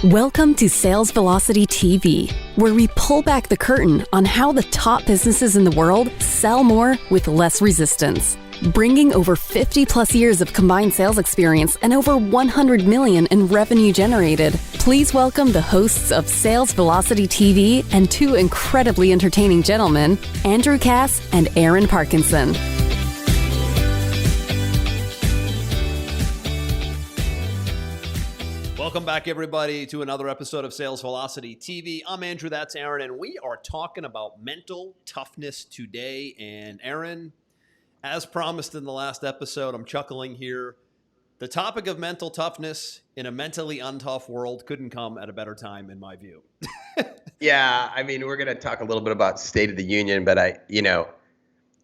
Welcome to Sales Velocity TV, where we pull back the curtain on how the top businesses in the world sell more with less resistance. Bringing over 50 plus years of combined sales experience and over 100 million in revenue generated, please welcome the hosts of Sales Velocity TV and two incredibly entertaining gentlemen, Andrew Cass and Aaron Parkinson. Welcome back, everybody, to another episode of Sales Velocity TV. I'm Andrew, that's Aaron, and we are talking about mental toughness today. And Aaron, as promised in the last episode, I'm chuckling here. The topic of mental toughness in a mentally untough world couldn't come at a better time, in my view. Yeah, I mean, we're going to talk a little bit about State of the Union, but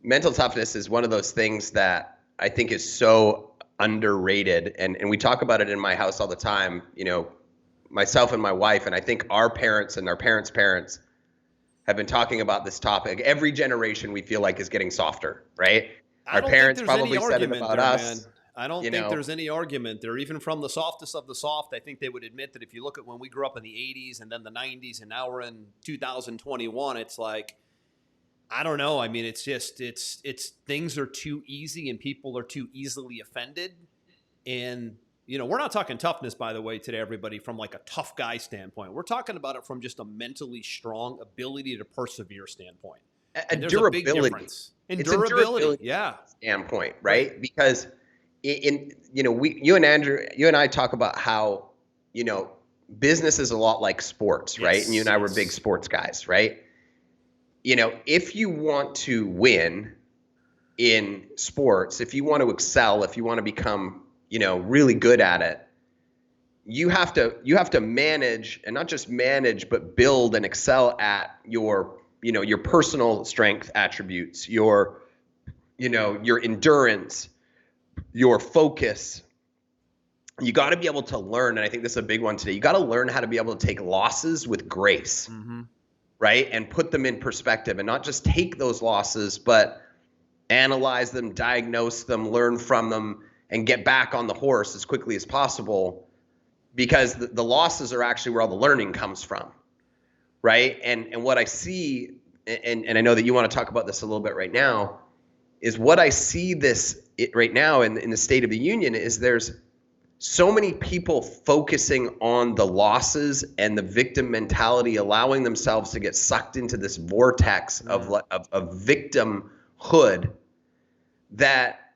mental toughness is one of those things that I think is so underrated, and we talk about it in my house all the time, myself and my wife, and I think our parents and our parents' parents have been talking about this topic. Every generation we feel like is getting softer, right? Our parents probably said it about us. Man. I don't think there's any argument there. Even from the softest of the soft, I think they would admit that if you look at when we grew up in the 80s and then the 90s and now we're in 2021, it's like, I don't know. I mean, it's things are too easy and people are too easily offended. And, we're not talking toughness, by the way, today, everybody, from like a tough guy standpoint. We're talking about it from just a mentally strong ability to persevere standpoint. And durability. A big difference. And durability, yeah. Standpoint, right? Because you and Andrew, you and I talk about how, business is a lot like sports, right? Yes, and you and I were big sports guys, right? If you want to win in sports, if you want to excel, if you want to become, really good at it, you have to manage, and not just manage, but build and excel at your personal strength attributes, your endurance, your focus. You got to be able to learn, and I think this is a big one today. You got to learn how to be able to take losses with grace. Mm-hmm. Right? And put them in perspective and not just take those losses, but analyze them, diagnose them, learn from them, and get back on the horse as quickly as possible, because the losses are actually where all the learning comes from. Right? And what I see, and I know that you want to talk about this a little bit right now, is what I see right now in the State of the Union is there's so many people focusing on the losses and the victim mentality, allowing themselves to get sucked into this vortex of victimhood, that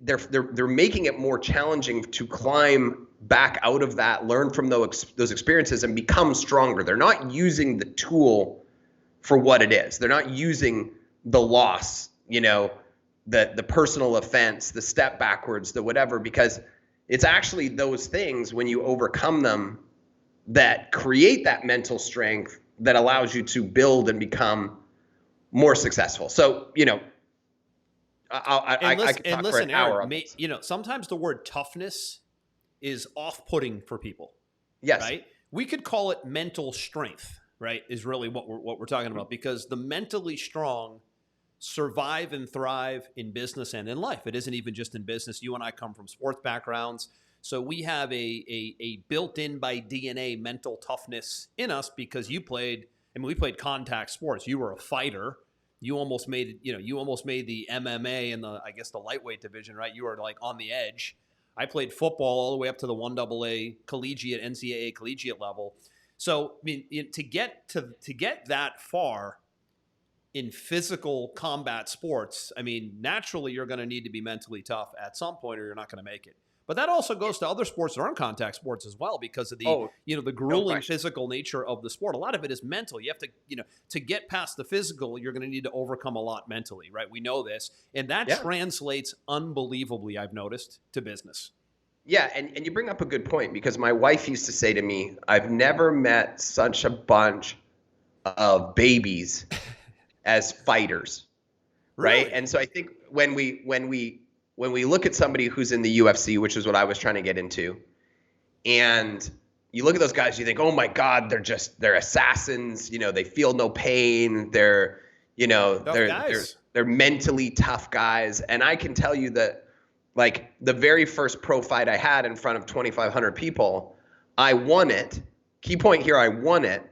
they're making it more challenging to climb back out of that, learn from those experiences, and become stronger. They're not using the tool for what it is. They're not using the loss, the personal offense, the step backwards, the whatever, because it's actually those things, when you overcome them, that create that mental strength that allows you to build and become more successful. So, I could talk for an hour on this. Sometimes the word toughness is off-putting for people. Yes. Right? We could call it mental strength, right, is really what we're talking about, because the mentally strong survive and thrive in business and in life. It isn't even just in business. You and I come from sports backgrounds, so we have a built-in by DNA mental toughness in us, because we played contact sports. You were a fighter. You almost made the MMA and the lightweight division, right? You were like on the edge. I played football all the way up to the 1AA collegiate, NCAA collegiate level. So, I mean, to get that far in physical combat sports, I mean, naturally you're going to need to be mentally tough at some point, or you're not going to make it. But that also goes to other sports that aren't contact sports as well, because of the grueling physical nature of the sport. A lot of it is mental. You have to, to get past the physical, you're going to need to overcome a lot mentally, right? We know this, and that translates unbelievably, I've noticed, to business. Yeah, and you bring up a good point, because my wife used to say to me, I've never met such a bunch of babies as fighters, right? Really? And so I think when we look at somebody who's in the UFC, which is what I was trying to get into, and you look at those guys, you think, oh my God, they're assassins. They feel no pain. They're mentally tough guys. And I can tell you that, like, the very first pro fight I had in front of 2,500 people, I won it. Key point here, I won it.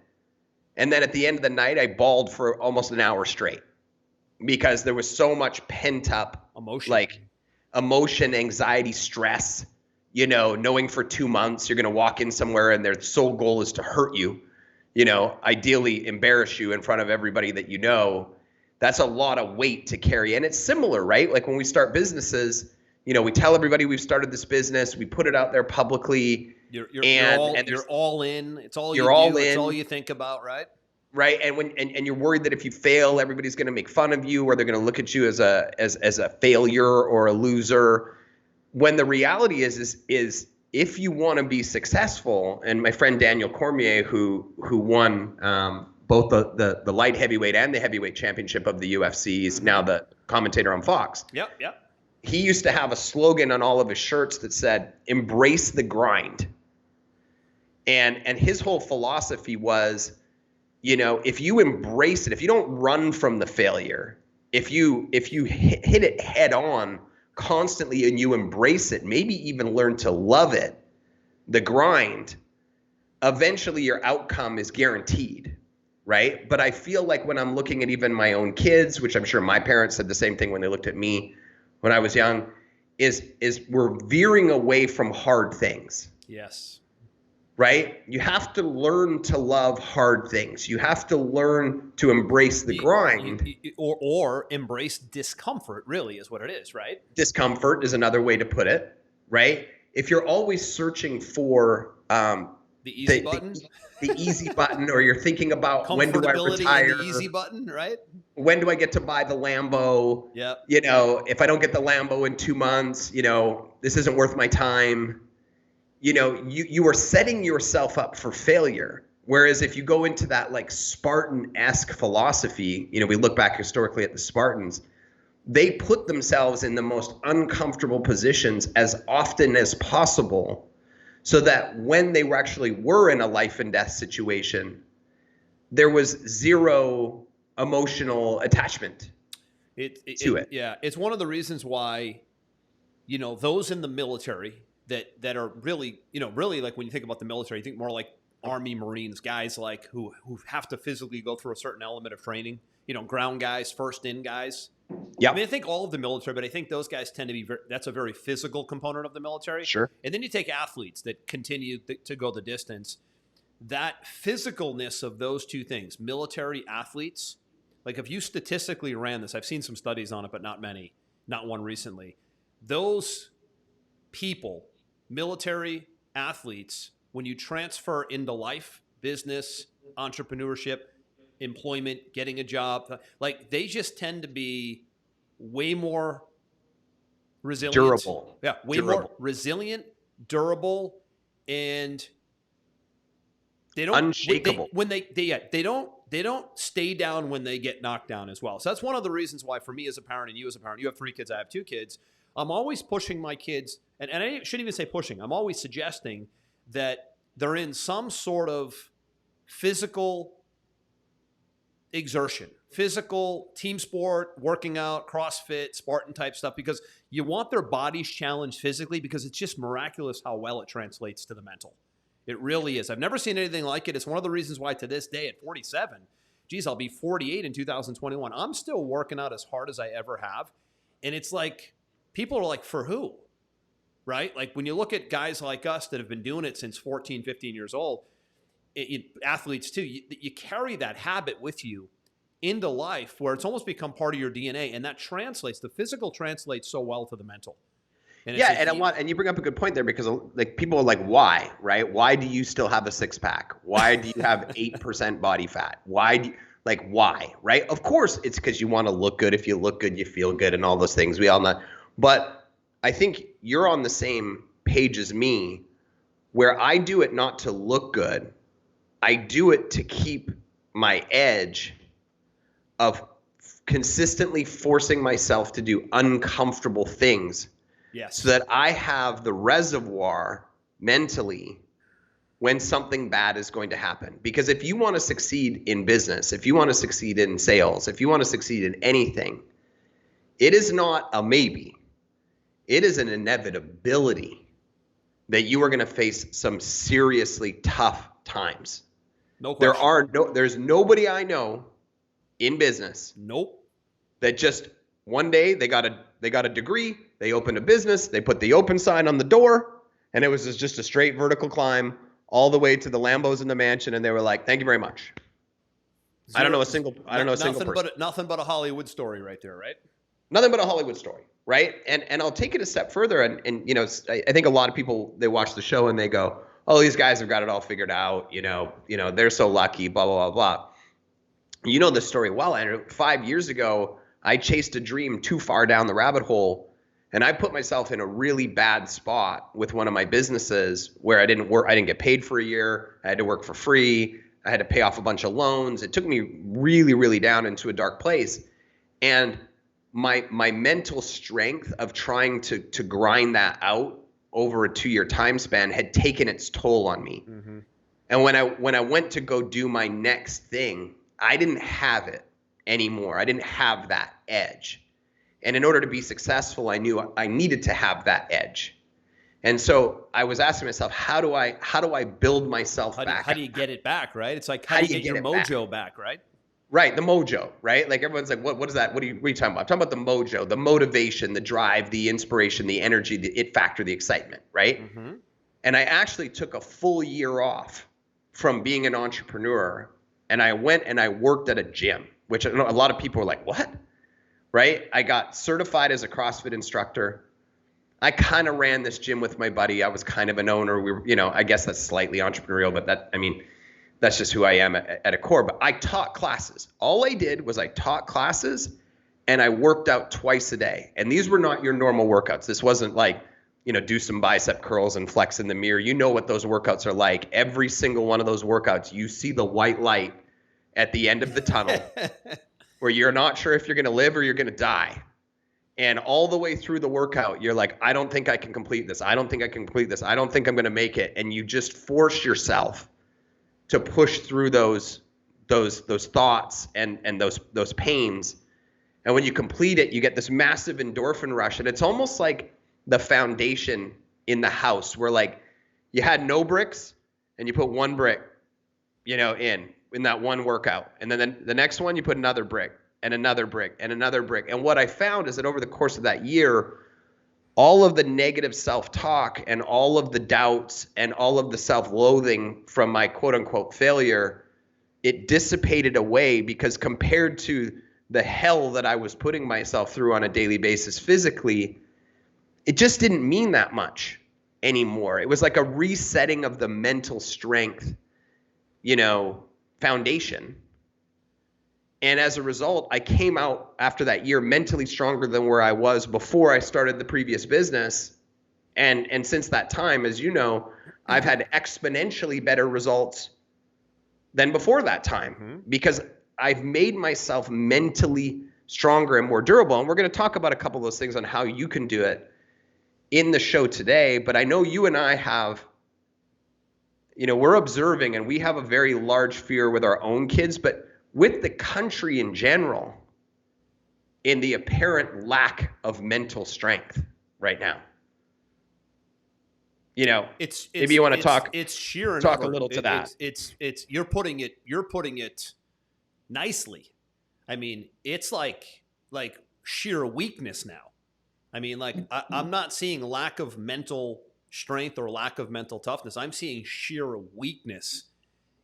And then at the end of the night, I bawled for almost an hour straight because there was so much pent up emotion, anxiety, stress, knowing for 2 months you're going to walk in somewhere and their sole goal is to hurt you, ideally embarrass you in front of everybody that you know. That's a lot of weight to carry. And it's similar, right? Like when we start businesses, we tell everybody we've started this business, we put it out there publicly. You're all in. It's all you're all in. It's all you think about, right? Right. And you're worried that if you fail, everybody's going to make fun of you, or they're going to look at you as a failure or a loser. When the reality is if you want to be successful, and my friend Daniel Cormier, who won both the light heavyweight and the heavyweight championship of the UFC, is now the commentator on Fox. Yep. He used to have a slogan on all of his shirts that said, "Embrace the grind." And his whole philosophy was, if you embrace it, if you don't run from the failure, if you hit it head on constantly and you embrace it, maybe even learn to love it, the grind, eventually your outcome is guaranteed, right? But I feel like when I'm looking at even my own kids, which I'm sure my parents said the same thing when they looked at me when I was young, is we're veering away from hard things. Yes. Right? You have to learn to love hard things. You have to learn to embrace the grind. Or embrace discomfort, really, is what it is, right? Discomfort is another way to put it, right? If you're always searching for the easy button, the easy button, or you're thinking about when do I retire, the easy button, right? When do I get to buy the Lambo? Yep. If I don't get the Lambo in 2 months, this isn't worth my time. You are setting yourself up for failure. Whereas if you go into that like Spartan-esque philosophy, we look back historically at the Spartans, they put themselves in the most uncomfortable positions as often as possible so that when they were in a life and death situation, there was zero emotional attachment to it. Yeah, it's one of the reasons why, those in the military that are really, really like when you think about the military, you think more like Army, Marines, guys like who have to physically go through a certain element of training, ground guys, first in guys. Yeah. I mean, I think all of the military, but I think those guys tend to be, that's a very physical component of the military. Sure. And then you take athletes that continue to go the distance. That physicalness of those two things, military athletes, like if you statistically ran this, I've seen some studies on it, but not many, not one recently. Those people, military athletes, when you transfer into life, business, entrepreneurship, employment, getting a job, like they just tend to be way more resilient. Durable. Yeah, more resilient, durable, and they don't unshakable. They don't stay down when they get knocked down as well. So that's one of the reasons why, for me as a parent and you as a parent, you have 3 kids, I have 2 kids. I'm always pushing my kids, and I shouldn't even say pushing. I'm always suggesting that they're in some sort of physical exertion, physical team sport, working out, CrossFit, Spartan type stuff, because you want their bodies challenged physically, because it's just miraculous how well it translates to the mental. It really is. I've never seen anything like it. It's one of the reasons why to this day at 47, geez, I'll be 48 in 2021. I'm still working out as hard as I ever have. And it's like, people are like, for who? Right? Like when you look at guys like us that have been doing it since 14, 15 years old, athletes too, you carry that habit with you into life where it's almost become part of your DNA. And that translates, the physical translates so well to the mental. And and you bring up a good point there, because like people are like, why, right? Why do you still have a 6-pack? Why do you have 8% body fat? Why, right? Of course, it's because you want to look good. If you look good, you feel good and all those things. We all know. But I think you're on the same page as me, where I do it not to look good. I do it to keep my edge of consistently forcing myself to do uncomfortable things. Yes. So that I have the reservoir mentally when something bad is going to happen. Because if you want to succeed in business, if you want to succeed in sales, if you want to succeed in anything, it is not a maybe. It is an inevitability that you are going to face some seriously tough times. No question. There's nobody I know in business. Nope. That just one day they got a degree, they opened a business, they put the open sign on the door, and it was just a straight vertical climb all the way to the Lambos and the mansion, and they were like, "Thank you very much." I don't know a single person. Nothing but a Hollywood story right there, right? Nothing but a Hollywood story, right? And I'll take it a step further, and you know, I think a lot of people, they watch the show and they go, "Oh, these guys have got it all figured out. You know, they're so lucky." Blah blah blah blah. You know the story well, Andrew. 5 years ago, I chased a dream too far down the rabbit hole, and I put myself in a really bad spot with one of my businesses where I didn't get paid for a year. I had to work for free. I had to pay off a bunch of loans. It took me really, really down into a dark place. And my mental strength of trying to grind that out over a 2-year time span had taken its toll on me. Mm-hmm. And when I went to go do my next thing, I didn't have it anymore. I didn't have that edge. And in order to be successful, I knew I needed to have that edge. And so I was asking myself, how do I build myself back? How do you get it back, right? It's like, how do you get your mojo back, right? Right, the mojo, right? Like everyone's like, what is that? What are you talking about? I'm talking about the mojo, the motivation, the drive, the inspiration, the energy, the it factor, the excitement, right? Mm-hmm. And I actually took a full year off from being an entrepreneur, and I went and I worked at a gym, which I know a lot of people were like, what? Right? I got certified as a CrossFit instructor. I kind of ran this gym with my buddy. I was kind of an owner. We were, I guess that's slightly entrepreneurial, but that's just who I am at a core. But I taught classes. All I did was I taught classes and I worked out twice a day. And these were not your normal workouts. This wasn't like, do some bicep curls and flex in the mirror. You know what those workouts are like. Every single one of those workouts, you see the white light at the end of the tunnel where you're not sure if you're going to live or you're going to die. And all the way through the workout, you're like, I don't think I can complete this. I don't think I can complete this. I don't think I'm going to make it. And you just force yourself to push through those thoughts and those pains. And when you complete it, you get this massive endorphin rush. And it's almost like the foundation in the house where like you had no bricks and you put one brick, in that one workout. And then the next one, you put another brick. And another brick and another brick. And what I found is that over the course of that year, all of the negative self-talk and all of the doubts and all of the self-loathing from my quote unquote failure, it dissipated away because compared to the hell that I was putting myself through on a daily basis physically, it just didn't mean that much anymore. It was like a resetting of the mental strength, foundation. And as a result, I came out after that year mentally stronger than where I was before I started the previous business. And since that time, as you know, I've had exponentially better results than before that time because I've made myself mentally stronger and more durable. And we're going to talk about a couple of those things on how you can do it in the show today. But I know you and I have, we're observing and we have a very large fear with our own kids, but with the country in general, in the apparent lack of mental strength right now. Maybe you want to talk. It's sheer. Talk a little to that. It's you're putting it nicely. I mean, it's like sheer weakness now. I mean, like I'm not seeing lack of mental strength or lack of mental toughness. I'm seeing sheer weakness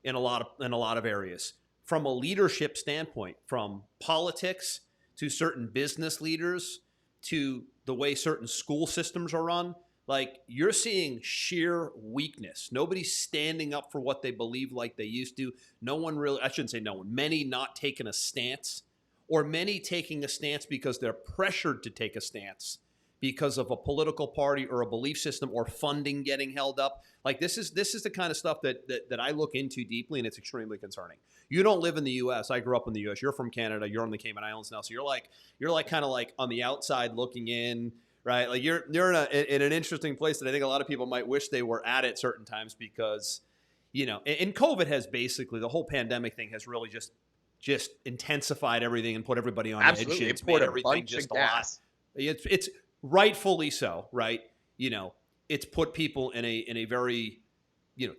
in a lot of areas. From a leadership standpoint, from politics to certain business leaders to the way certain school systems are run, like you're seeing sheer weakness. Nobody's standing up for what they believe like they used to. No one really, I shouldn't say no one, many not taking a stance, or many taking a stance because they're pressured to take a stance because of a political party or a belief system or funding getting held up. Like this is the kind of stuff that I look into deeply, and it's extremely concerning. You don't live in the U.S. I grew up in the U.S. You're from Canada. You're on the Cayman Islands now, so you're like kind of like on the outside looking in, right? Like you're in an interesting place that I think a lot of people might wish they were at certain times because, and COVID has basically, the whole pandemic thing has really just intensified everything and put everybody on edge. It's made everything just a lot. It's rightfully so, right? it's put people in a very,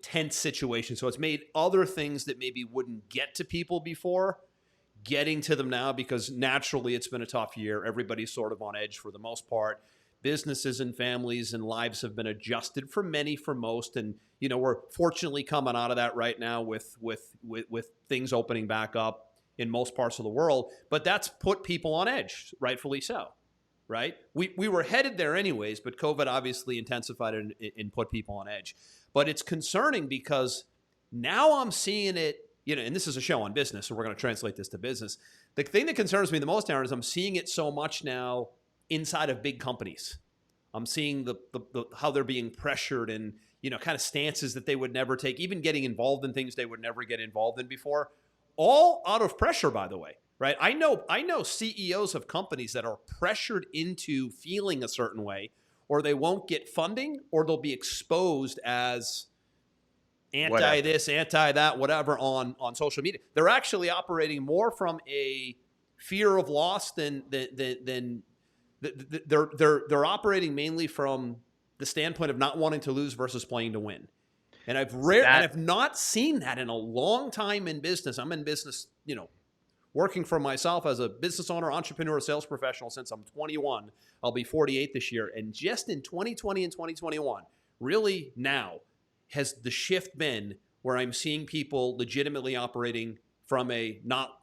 tense situation. So it's made other things that maybe wouldn't get to people before getting to them now, because naturally it's been a tough year. Everybody's sort of on edge for the most part. Businesses and families and lives have been adjusted for many, for most. And, we're fortunately coming out of that right now with things opening back up in most parts of the world. But that's put people on edge, rightfully so, right? We were headed there anyways, but COVID obviously intensified it and put people on edge. But it's concerning because now I'm seeing it, and this is a show on business, so we're going to translate this to business. The thing that concerns me the most, Aaron, is I'm seeing it so much now inside of big companies. I'm seeing the how they're being pressured and, kind of stances that they would never take, even getting involved in things they would never get involved in before, all out of pressure, by the way, right? I know CEOs of companies that are pressured into feeling a certain way, or they won't get funding, or they'll be exposed as anti this, anti that, whatever on social media. They're actually operating more from a fear of loss than they're operating mainly from the standpoint of not wanting to lose versus playing to win. And I've not seen that in a long time in business. I'm in business, working for myself as a business owner, entrepreneur, sales professional since I'm 21. I'll be 48 this year. And just in 2020 and 2021, really now, has the shift been where I'm seeing people legitimately operating from a not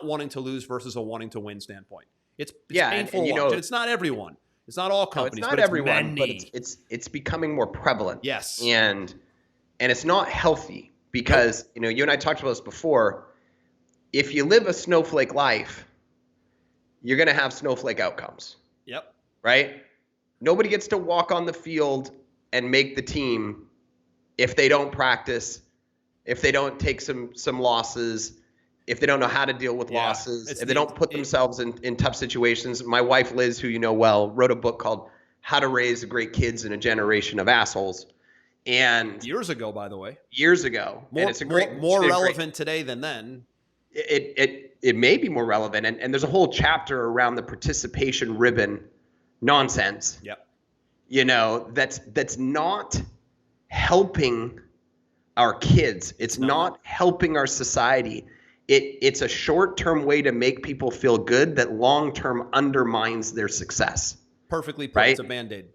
wanting to lose versus a wanting to win standpoint. It's painful to watch. And it's not everyone. It's not all companies. No, it's not everyone, but it's becoming more prevalent. Yes. And it's not healthy because, you and I talked about this before. If you live a snowflake life, you're going to have snowflake outcomes. Yep. Right? Nobody gets to walk on the field and make the team if they don't practice, if they don't take some losses, if they don't know how to deal with losses, if they don't put themselves in tough situations. My wife, Liz, who you know well, wrote a book called How to Raise Great Kids in a Generation of Assholes. And years ago, by the way. Years ago. More, and it's more relevant today than then. It may be more relevant. And there's a whole chapter around the participation ribbon nonsense. Yep. That's not helping our kids. It's not helping our society. It's a short-term way to make people feel good that long-term undermines their success. Perfectly put. Right? It's a Band-Aid.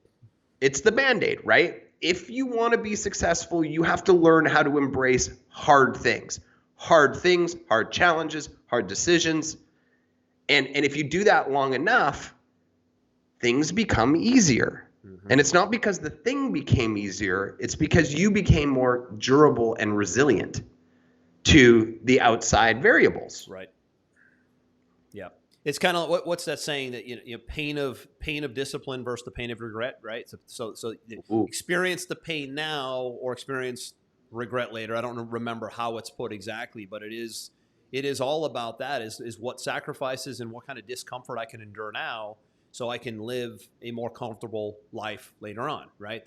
It's the Band-Aid, right? If you want to be successful, you have to learn how to embrace hard things, hard challenges, hard decisions. And if you do that long enough, things become easier. Mm-hmm. And it's not because the thing became easier. It's because you became more durable and resilient to the outside variables. Right. Yeah. It's kind of what's that saying that pain of discipline versus the pain of regret, right? So experience the pain now or experience regret later. I don't remember how it's put exactly, but it is all about that is what sacrifices and what kind of discomfort I can endure now so I can live a more comfortable life later on, right?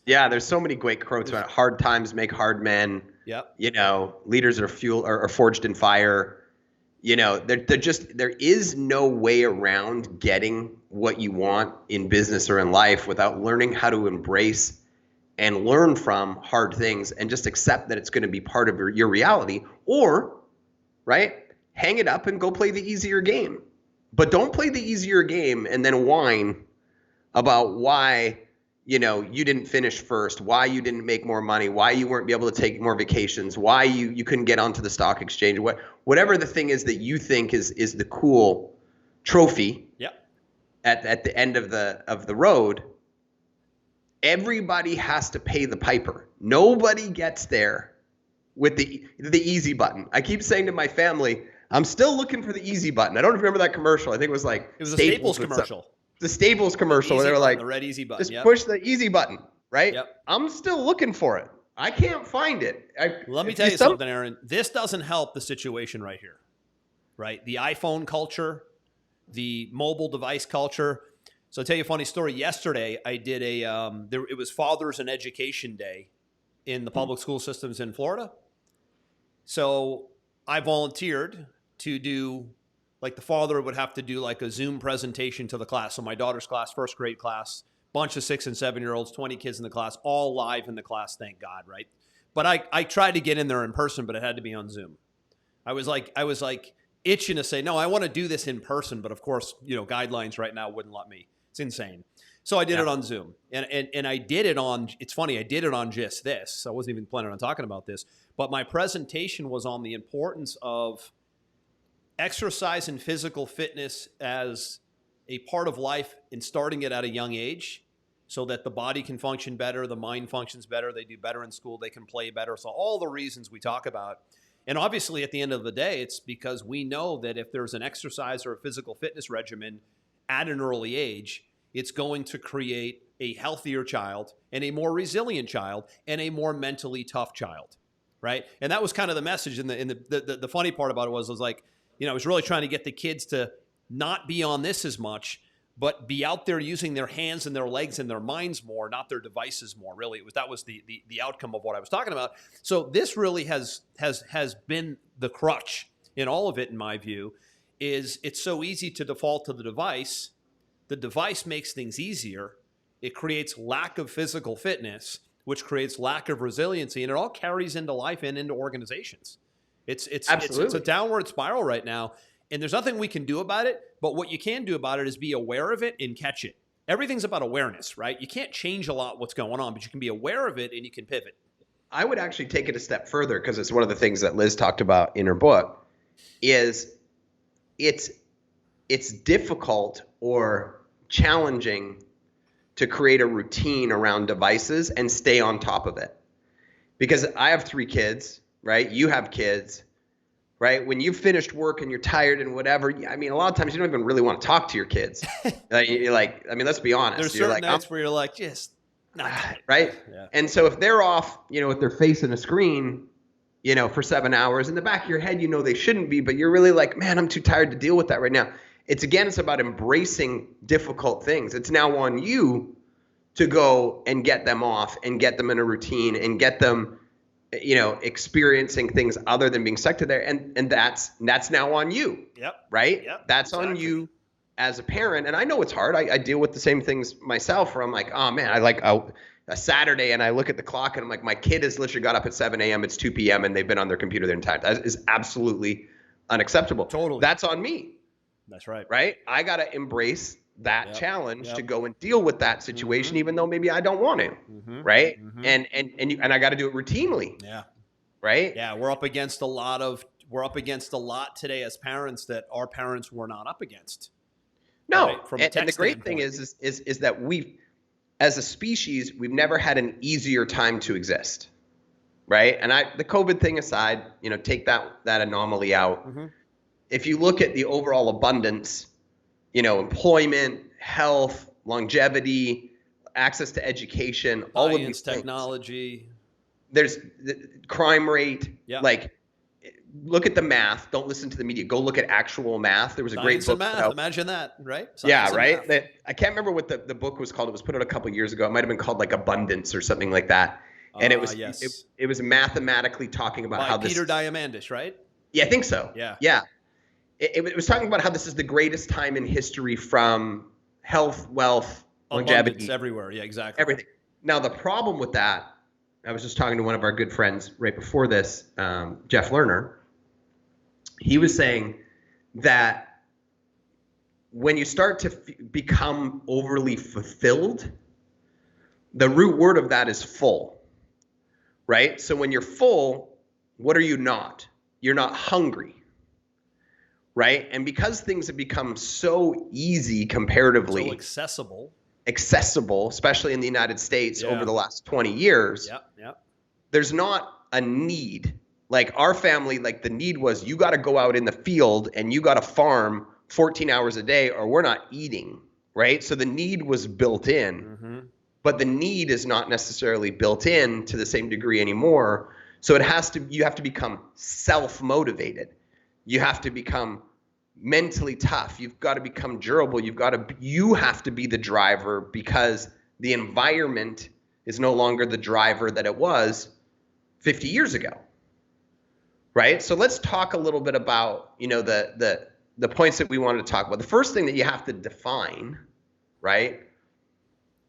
There's so many great quotes about hard times make hard men. Yep. Leaders are forged in fire. There is no way around getting what you want in business or in life without learning how to embrace and learn from hard things and just accept that it's going to be part of your reality, or, right, hang it up and go play the easier game. But don't play the easier game and then whine about why, you didn't finish first, why you didn't make more money, why you weren't be able to take more vacations, why you couldn't get onto the stock exchange, whatever the thing is that you think is the cool trophy. Yep. At the end of the road. Everybody has to pay the piper. Nobody gets there with the easy button. I keep saying to my family, I'm still looking for the easy button. I don't remember that commercial. I think it was like a Staples commercial. The Staples commercial where they were like, the red easy button. Just push the easy button, right? Yep. I'm still looking for it. I can't find it. Let me tell you something, Aaron. This doesn't help the situation right here, right? The iPhone culture, the mobile device culture. So I'll tell you a funny story. Yesterday, I did it was Fathers and Education Day in the public school systems in Florida. So I volunteered to do, like the father would have to do like a Zoom presentation to the class. So my daughter's class, first grade class, bunch of 6 and 7-year-olds, 20 kids in the class, all live in the class, thank God, right? But I tried to get in there in person, but it had to be on Zoom. I was like itching to say, no, I want to do this in person, but of course, guidelines right now wouldn't let me. It's insane. So I did it on Zoom, and I did it on. It's funny, I did it on just this. So I wasn't even planning on talking about this, but my presentation was on the importance of exercise and physical fitness as a part of life, and starting it at a young age, so that the body can function better, the mind functions better, they do better in school, they can play better. So all the reasons we talk about. And obviously, at the end of the day, it's because we know that if there's an exercise or a physical fitness regimen at an early age, it's going to create a healthier child and a more resilient child and a more mentally tough child, right? And that was kind of the message. And the funny part about it was like, I was really trying to get the kids to not be on this as much, but be out there using their hands and their legs and their minds more, not their devices more. Really, that was the outcome of what I was talking about. So this really has been the crutch in all of it, in my view. Is it's so easy to default to the device. The device makes things easier. It creates lack of physical fitness, which creates lack of resiliency, and it all carries into life and into organizations. It's a downward spiral right now. And there's nothing we can do about it, but what you can do about it is be aware of it and catch it. Everything's about awareness, right? You can't change a lot what's going on, but you can be aware of it and you can pivot. I would actually take it a step further, because it's one of the things that Liz talked about in her book, is it's difficult or challenging to create a routine around devices and stay on top of it. Because I have 3 kids, right? You have kids. Right? When you've finished work and you're tired and whatever, I mean, a lot of times you don't even really want to talk to your kids. You're like, I mean, let's be honest. There's certain nights where you're like, just not right? Yeah. And so if they're off, with their face in a screen, for 7 hours, in the back of your head, they shouldn't be, but you're really like, man, I'm too tired to deal with that right now. It's about embracing difficult things. It's now on you to go and get them off and get them in a routine and get them experiencing things other than being stuck to there. And that's now on you. Yep. Right. Yep. That's exactly on you as a parent. And I know it's hard. I deal with the same things myself, where I'm like, oh man, I like a Saturday and I look at the clock and I'm like, my kid has literally got up at 7 a.m. It's 2 p.m. and they've been on their computer their entire time. That is absolutely unacceptable. Totally. That's on me. That's right. Right. I got to embrace that challenge to go and deal with that situation, even though maybe I don't want to, right? And I got to do it routinely. Yeah. Right. Yeah, we're up against a lot today as parents that our parents were not up against. No, right? From a tech and the great thing is that we, as a species, we've never had an easier time to exist, right? And the COVID thing aside, take that anomaly out. If you look at the overall abundance, employment, health, longevity, access to education, all of these technology. Things. There's the crime rate. Yeah. Like, look at the math. Don't listen to the media. Go look at actual math. There was a great book. Math. Imagine that, right? Science right? I can't remember what the book was called. It was put out a couple years ago. It might have been called like Abundance or something like that. And it was it was mathematically talking about how Peter Diamandis, right? Yeah, I think so. Yeah. Yeah. It was talking about how this is the greatest time in history from health, wealth, longevity. Abundance everywhere. Yeah, exactly. Everything. Now, the problem with that, I was just talking to one of our good friends right before this, Jeff Lerner. He was saying that when you start to become overly fulfilled, the root word of that is full, right? So when you're full, what are you not? You're not hungry. Right? And because things have become so easy comparatively, so accessible, especially in the United States over the last 20 years, there's not a need. Like our family, like the need was you got to go out in the field and you got to farm 14 hours a day or we're not eating, right? So the need was built in, but the need is not necessarily built in to the same degree anymore. So you have to become self-motivated. You have to become mentally tough. You've got to become durable. You have to be the driver, because the environment is no longer the driver that it was 50 years ago. Right? So let's talk a little bit about, the points that we wanted to talk about. The first thing that you have to define, right,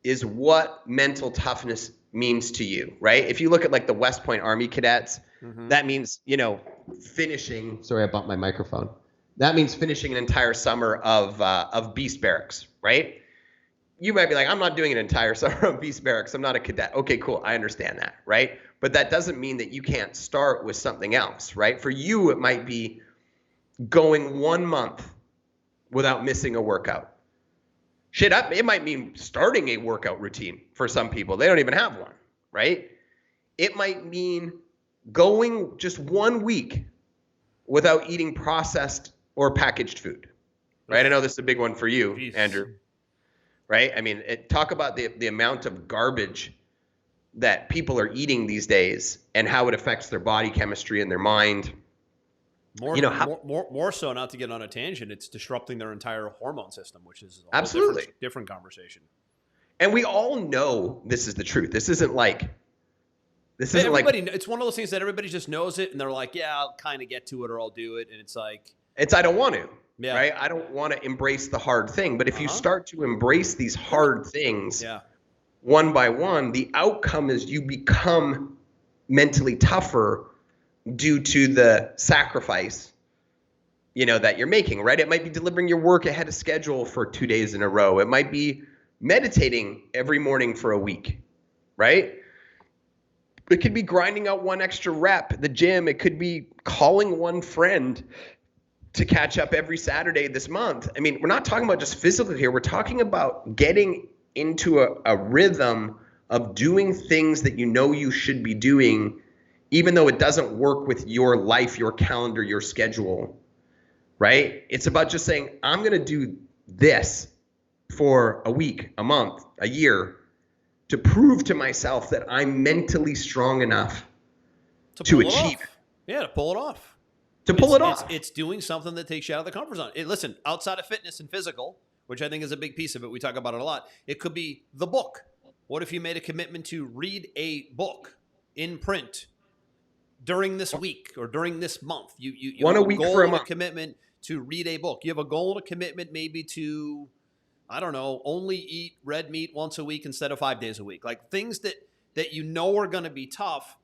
is what mental toughness means to you, right? If you look at like the West Point Army cadets, that means, finishing, sorry, I bumped my microphone. That means finishing an entire summer of beast barracks, right? You might be like, I'm not doing an entire summer of beast barracks. I'm not a cadet. Okay, cool. I understand that, right? But that doesn't mean that you can't start with something else, right? For you, it might be going 1 month without missing a workout. It might mean starting a workout routine for some people. They don't even have one, right? It might mean going just 1 week without eating processed or packaged food, right? I know this is a big one for you, Jeez. Andrew, right? I mean, talk about the amount of garbage that people are eating these days and how it affects their body chemistry and their mind. More so, not to get on a tangent, it's disrupting their entire hormone system, which is a whole different conversation. And we all know this is the truth. It's one of those things that everybody just knows it, and they're like, yeah, I'll kind of get to it or I'll do it. And it's like, I don't want to, right? I don't want to embrace the hard thing. But if you start to embrace these hard things one by one, the outcome is you become mentally tougher due to the sacrifice, that you're making, right? It might be delivering your work ahead of schedule for 2 days in a row. It might be meditating every morning for a week, right? It could be grinding out one extra rep at the gym. It could be calling one friend to catch up every Saturday this month. I mean, we're not talking about just physical here. We're talking about getting into a rhythm of doing things that you should be doing, even though it doesn't work with your life, your calendar, your schedule, right? It's about just saying, I'm going to do this for a week, a month, a year, to prove to myself that I'm mentally strong enough to achieve it. Yeah, to pull it off. It's doing something that takes you out of the comfort zone. Listen, outside of fitness and physical, which I think is a big piece of it, we talk about it a lot, it could be the book. What if you made a commitment to read a book in print during this week or during this month? You have a goal and a commitment to read a book. You have a goal and a commitment maybe to, I don't know, only eat red meat once a week instead of 5 days a week. Like things that are going to be tough.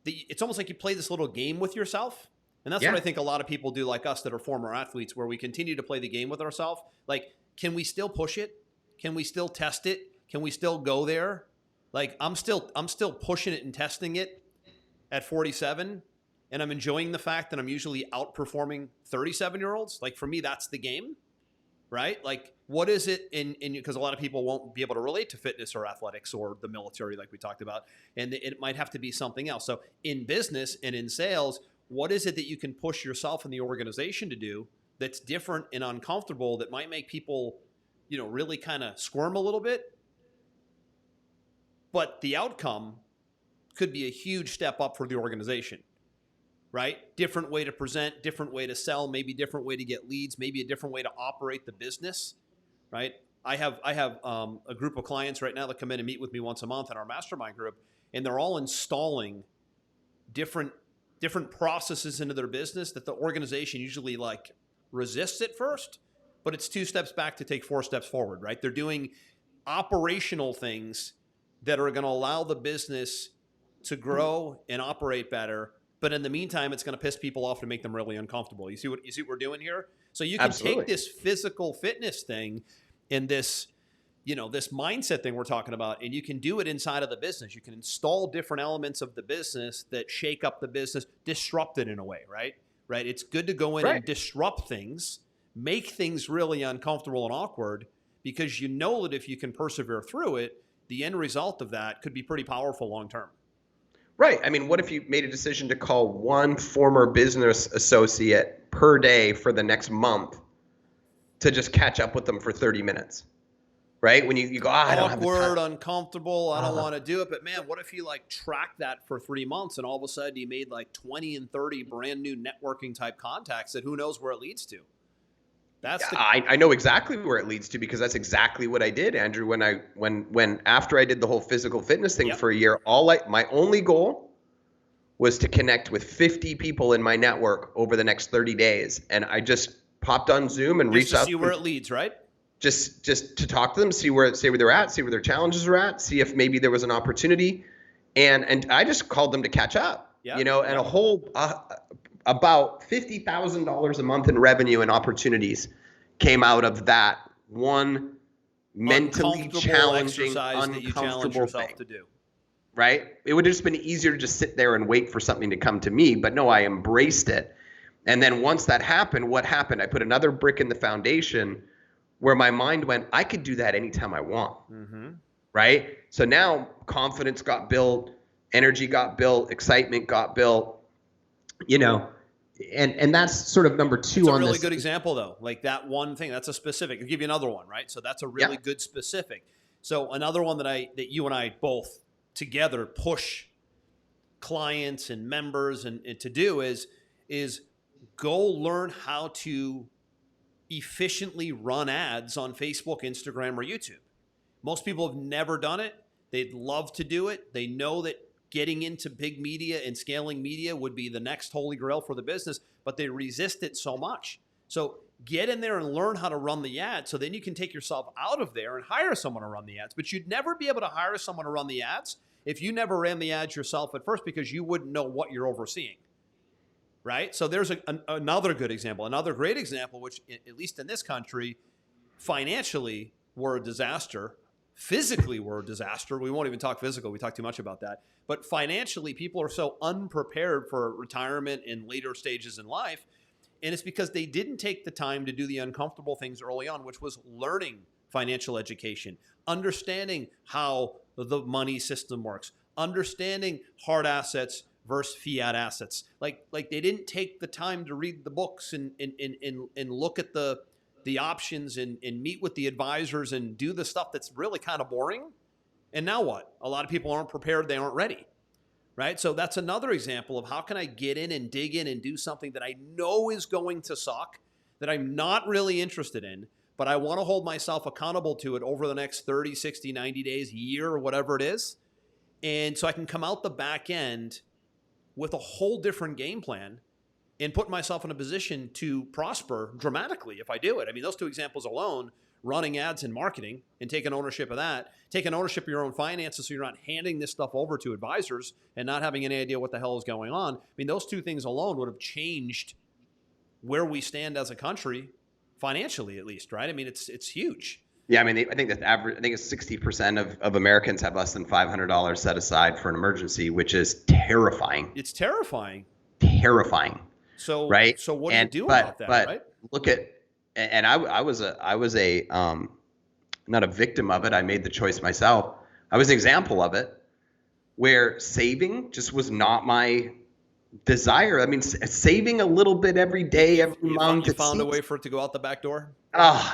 It's almost like you play this little game with yourself. And that's what I think a lot of people do, like us that are former athletes, where we continue to play the game with ourselves. Like, can we still push it? Can we still test it? Can we still go there? Like, I'm still pushing it and testing it at 47, and I'm enjoying the fact that I'm usually outperforming 37-year-olds. Like, for me, that's the game, right? Like, what is it because a lot of people won't be able to relate to fitness or athletics or the military like we talked about, and it might have to be something else. So in business and in sales, what is it that you can push yourself and the organization to do that's different and uncomfortable that might make people, really kind of squirm a little bit? But the outcome could be a huge step up for the organization, right? Different way to present, different way to sell, maybe different way to get leads, maybe a different way to operate the business, right? I have a group of clients right now that come in and meet with me once a month in our mastermind group, and they're all installing different processes into their business that the organization usually like resists at first, but it's 2 steps back to take 4 steps forward, right? They're doing operational things that are going to allow the business to grow and operate better. But in the meantime, it's going to piss people off and make them really uncomfortable. You see what we're doing here? So you can take this physical fitness thing and this mindset thing we're talking about, and you can do it inside of the business. You can install different elements of the business that shake up the business, disrupt it in a way, right? Right. It's good to go in and disrupt things, make things really uncomfortable and awkward, because you know that if you can persevere through it, the end result of that could be pretty powerful long term. Right. I mean, what if you made a decision to call one former business associate per day for the next month to just catch up with them for 30 minutes? Right? When you go, I don't have the time. Awkward, uncomfortable, I don't want to do it. But man, what if you like track that for 3 months and all of a sudden you made like 20 and 30 brand new networking type contacts that who knows where it leads to? I know exactly where it leads to, because that's exactly what I did, Andrew. When after I did the whole physical fitness thing for a year, my only goal was to connect with 50 people in my network over the next 30 days. And I just popped on Zoom and reached out to see where it leads, right? just to talk to them, see where they're at, see where their challenges are at, see if maybe there was an opportunity. And I just called them to catch up, and a whole about $50,000 a month in revenue and opportunities came out of that one mentally challenging, uncomfortable thing to do. Right? It would have just been easier to just sit there and wait for something to come to me, but no, I embraced it. And then once that happened, what happened? I put another brick in the foundation where my mind went, I could do that anytime I want. Mm-hmm. Right? So now confidence got built, energy got built, excitement got built, and that's sort of number two on this. It's a really good example though. Like that one thing, that's a specific. I'll give you another one, right? So that's a really good specific. So another one that you and I both together push clients and members and to do is go learn how to efficiently run ads on Facebook, Instagram, or YouTube. Most people have never done it. They'd love to do it. They know that getting into big media and scaling media would be the next holy grail for the business, but they resist it so much. So get in there and learn how to run the ads, so then you can take yourself out of there and hire someone to run the ads. But you'd never be able to hire someone to run the ads if you never ran the ads yourself at first, because you wouldn't know what you're overseeing. Right? So there's another good example, another great example, which at least in this country, financially, we're a disaster. Physically, we're a disaster. We won't even talk physical. We talk too much about that. But financially, people are so unprepared for retirement in later stages in life. And it's because they didn't take the time to do the uncomfortable things early on, which was learning financial education, understanding how the money system works, understanding hard assets versus fiat assets. Like they didn't take the time to read the books and look at the options and meet with the advisors and do the stuff that's really kind of boring. And now what? A lot of people aren't prepared. They aren't ready. Right? So that's another example of how can I get in and dig in and do something that I know is going to suck, that I'm not really interested in, but I want to hold myself accountable to it over the next 30, 60, 90 days, year, or whatever it is. And so I can come out the back end with a whole different game plan and put myself in a position to prosper dramatically if I do it. I mean, those two examples alone, running ads and marketing and taking ownership of that, taking ownership of your own finances so you're not handing this stuff over to advisors and not having any idea what the hell is going on. I mean, those two things alone would have changed where we stand as a country financially, at least, right? I mean, it's huge. Yeah, I mean, I think it's 60% of Americans have less than $500 set aside for an emergency, which is terrifying. It's terrifying. Terrifying. So, right. So what do you do about that? Right. Look at, and I was not a victim of it. I made the choice myself. I was an example of it, where saving just was not my desire. I mean, saving a little bit every day, every month. You found a way for it to go out the back door?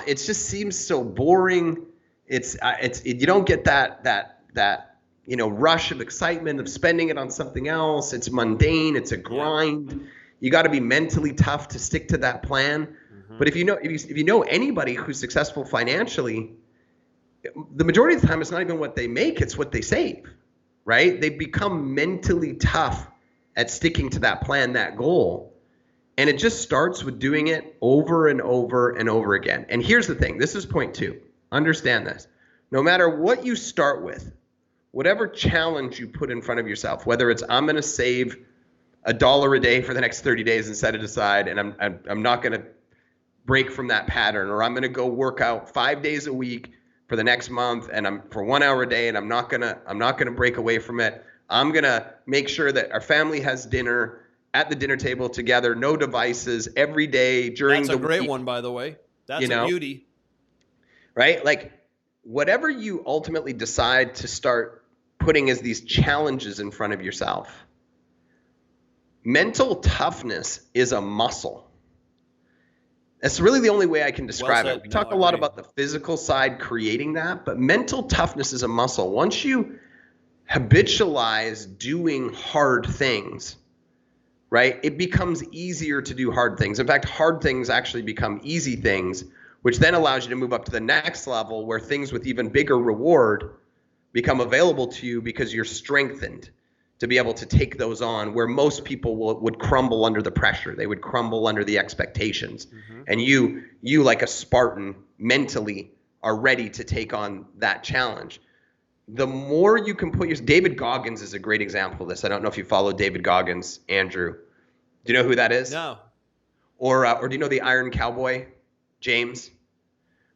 It just seems so boring. You don't get that rush of excitement of spending it on something else. It's mundane. It's a grind. Yeah. You got to be mentally tough to stick to that plan. Mm-hmm. But if you know anybody who's successful financially, the majority of the time it's not even what they make, it's what they save, right? They become mentally tough at sticking to that plan, that goal. And it just starts with doing it over and over and over again. And here's the thing. This is point 2. Understand this. No matter what you start with, whatever challenge you put in front of yourself, whether it's I'm going to save $1 a day for the next 30 days and set it aside, and I'm not going to break from that pattern, or I'm going to go work out 5 days a week for the next month, and I'm for 1 hour a day, and I'm not gonna break away from it. I'm gonna make sure that our family has dinner at the dinner table together, no devices every day during the week. That's a great one, by the way. That's a beauty. Right? Like, whatever you ultimately decide to start putting as these challenges in front of yourself, mental toughness is a muscle. That's really the only way I can describe it. We talk a lot about the physical side creating that, but mental toughness is a muscle. Once you habitualize doing hard things, right, it becomes easier to do hard things. In fact, hard things actually become easy things, which then allows you to move up to the next level where things with even bigger reward become available to you because you're strengthened. to be able to take those on, where most people would crumble under the pressure. They would crumble under the expectations. And you like a Spartan mentally are ready to take on that challenge. The more you can put David Goggins is a great example of this. I don't know if you follow David Goggins, Andrew. Do you know who that is? No. Or do you know the Iron Cowboy, James?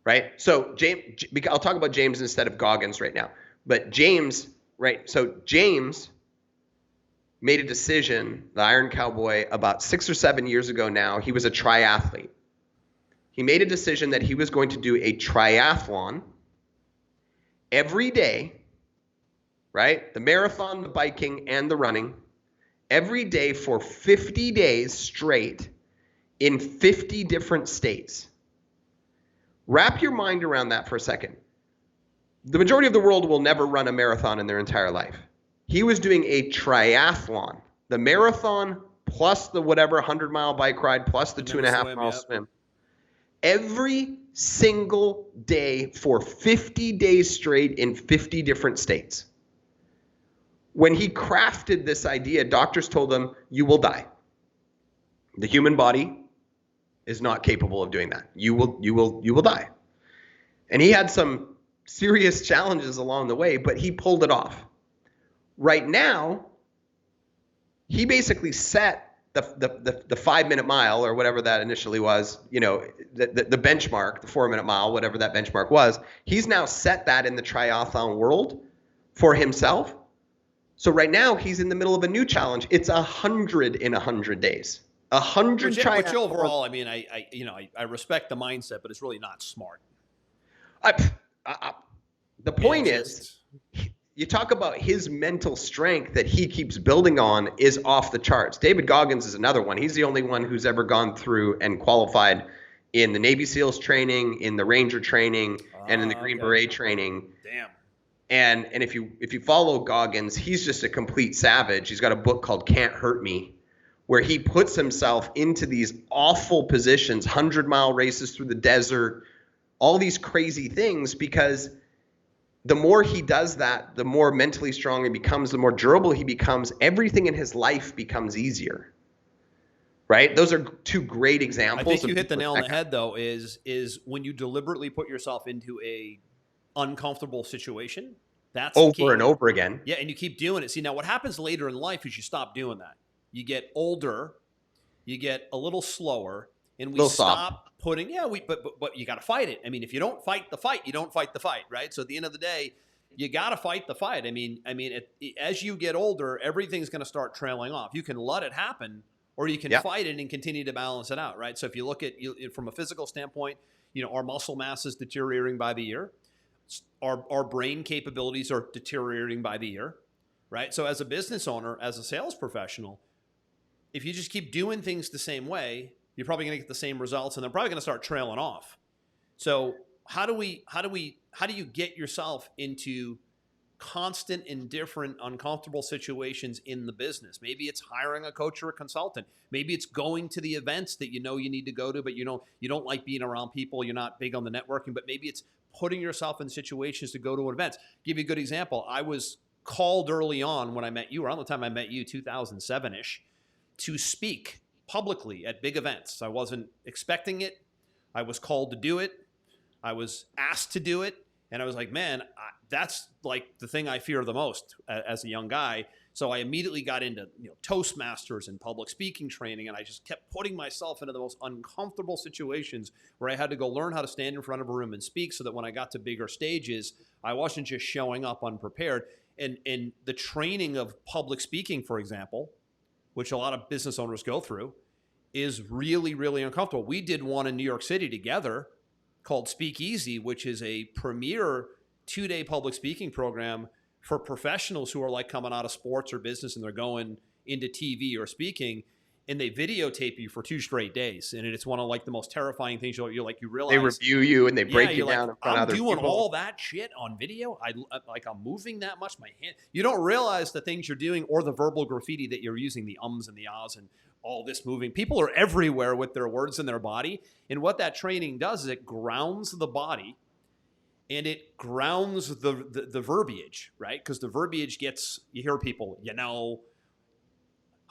Right? So James, I'll talk about James instead of Goggins right now. But James, right? So James made a decision, the Iron Cowboy, about 6 or 7 years ago now. He was a triathlete. He made a decision that he was going to do a triathlon every day, right? The marathon, the biking, and the running, every day for 50 days straight in 50 different states. Wrap your mind around that for a second. The majority of the world will never run a marathon in their entire life. He was doing a triathlon, the marathon plus the whatever 100-mile bike ride plus the 2.5-mile swim. Every single day for 50 days straight in 50 different states. When he crafted this idea, doctors told him, you will die. The human body is not capable of doing that. You will die. And he had some serious challenges along the way, but he pulled it off. Right now, he basically set the 5-minute mile or whatever that initially was, the benchmark, the 4-minute mile, whatever that benchmark was. He's now set that in the triathlon world for himself. So right now he's in the middle of a new challenge. It's 100 in 100 days. 100 triathlons. Which overall, I mean, I respect the mindset, but it's really not smart. The point is, you talk about his mental strength that he keeps building on is off the charts. David Goggins is another one. He's the only one who's ever gone through and qualified in the Navy SEALs training, in the Ranger training, and in the Green Beret training. Damn. And if you follow Goggins, he's just a complete savage. He's got a book called Can't Hurt Me, where he puts himself into these awful positions, 100-mile races through the desert, all these crazy things, because the more he does that, the more mentally strong he becomes, the more durable he becomes. Everything in his life becomes easier, right? Those are two great examples. I think you hit the nail on the head, though, is when you deliberately put yourself into a uncomfortable situation, that's over and over again. Yeah, and you keep doing it. See, now what happens later in life is you stop doing that. You get older, you get a little slower, and we stop putting, but you got to fight it. I mean, if you don't fight the fight, you don't fight the fight, right? So at the end of the day, you got to fight the fight. I mean, as you get older, everything's going to start trailing off. You can let it happen, or you can fight it and continue to balance it out, right? So if you look at from a physical standpoint, our muscle mass is deteriorating by the year. Our brain capabilities are deteriorating by the year, right? So as a business owner, as a sales professional, if you just keep doing things the same way, you're probably going to get the same results, and they're probably going to start trailing off. So how do you get yourself into constant and different uncomfortable situations in the business? Maybe it's hiring a coach or a consultant. Maybe it's going to the events that you need to go to, but you don't like being around people. You're not big on the networking, but maybe it's putting yourself in situations to go to events. Give you a good example. I was called early on when I met you, around the time I met you, 2007-ish, to speak publicly at big events. I wasn't expecting it. I was called to do it. I was asked to do it. And I was like, man, that's like the thing I fear the most as a young guy. So I immediately got into Toastmasters and public speaking training, and I just kept putting myself into the most uncomfortable situations where I had to go learn how to stand in front of a room and speak, so that when I got to bigger stages, I wasn't just showing up unprepared. And the training of public speaking, for example, which a lot of business owners go through, is really, really uncomfortable. We did one in New York City together called Speak Easy, which is a premier 2-day public speaking program for professionals who are like coming out of sports or business and they're going into TV or speaking, and they videotape you for 2 straight days. And it's one of like the most terrifying things. You realize they review you and they break you down in front of other people. I'm doing all that shit on video. I'm moving that much. My hand. You don't realize the things you're doing, or the verbal graffiti that you're using, the ums and the ahs and all this moving. People are everywhere with their words in their body. And what that training does is it grounds the body and it grounds the verbiage, right? Because the verbiage gets, you hear people, you know,